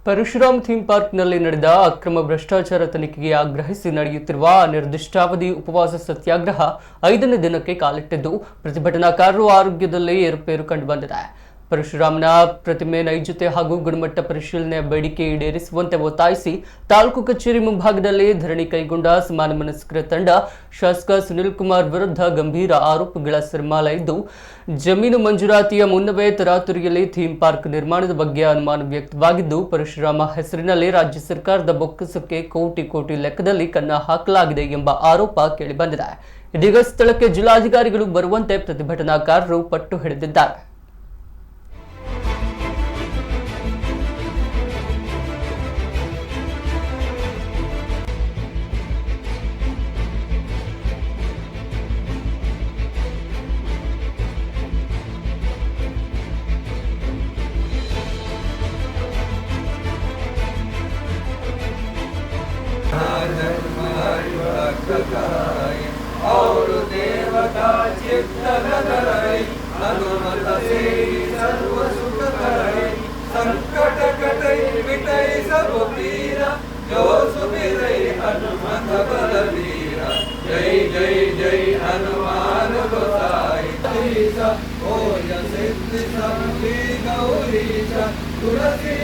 Parashuram theme ಪಾರ್ಕ್ನಲ್ಲಿ ನಡೆದ ಅಕ್ರಮ ಭ್ರಷ್ಟಾಚಾರ ತನಿಖೆಗೆ ಆಗ್ರಹಿಸಿ ನಡೆಯುತ್ತಿರುವ ಅನಿರ್ದಿಷ್ಟಾವಧಿ ಉಪವಾಸ ಸತ್ಯಾಗ್ರಹ 5ನೇ ದಿನಕ್ಕೆ ಕಾಲಿಟ್ಟಿದ್ದು, ಪ್ರತಿಭಟನಾಕಾರರು ಆರೋಗ್ಯದಲ್ಲಿ ಏರುಪೇರು ಕಂಡುಬಂದಿದೆ. ಪರಶುರಾಮನ ಪ್ರತಿಮೆ ನೈಜತೆ ಹಾಗೂ ಗುಣಮಟ್ಟ ಪರಿಶೀಲನೆಯ ಬೇಡಿಕೆ ಈಡೇರಿಸುವಂತೆ ಒತ್ತಾಯಿಸಿ ತಾಲೂಕು ಕಚೇರಿ ಮುಂಭಾಗದಲ್ಲಿ ಧರಣಿ ಕೈಗೊಂಡ ಸಮಾನ ಮನಸ್ಕರ ತಂಡ ಶಾಸಕ ಸುನಿಲ್ ಕುಮಾರ್ ವಿರುದ್ಧ ಗಂಭೀರ ಆರೋಪಗಳ ಸರಮಾಲೆ ಇದ್ದು, ಜಮೀನು ಮಂಜೂರಾತಿಯ ಮುನ್ನವೇ ತರಾತುರಿಯಲ್ಲಿ ಥೀಮ್ ಪಾರ್ಕ್ ನಿರ್ಮಾಣದ ಬಗ್ಗೆ ಅನುಮಾನ ವ್ಯಕ್ತವಾಗಿದ್ದು, ಪರಶುರಾಮ ಹೆಸರಿನಲ್ಲಿ ರಾಜ್ಯ ಸರ್ಕಾರದ ಬೊಕ್ಕಸಕ್ಕೆ ಕೋಟಿ ಲೆಕ್ಕದಲ್ಲಿ ಕನ್ನ ಹಾಕಲಾಗಿದೆ ಎಂಬ ಆರೋಪ ಕೇಳಿಬಂದಿದೆ. ಇದೀಗ ಸ್ಥಳಕ್ಕೆ ಜಿಲ್ಲಾಧಿಕಾರಿಗಳು ಬರುವಂತೆ ಪ್ರತಿಭಟನಾಕಾರರು ಪಟ್ಟು ಹಿಡಿದಿದ್ದಾರೆ. और देवता चित्त करे हनुमत से सर्व सुख करे संकट कटे मिटे सब पीरा जो सुमिरै हनुमत बलवीरा जय जय जय हनुमान गोसाई हो सिद्धि सबकी गौरीशा तुलसी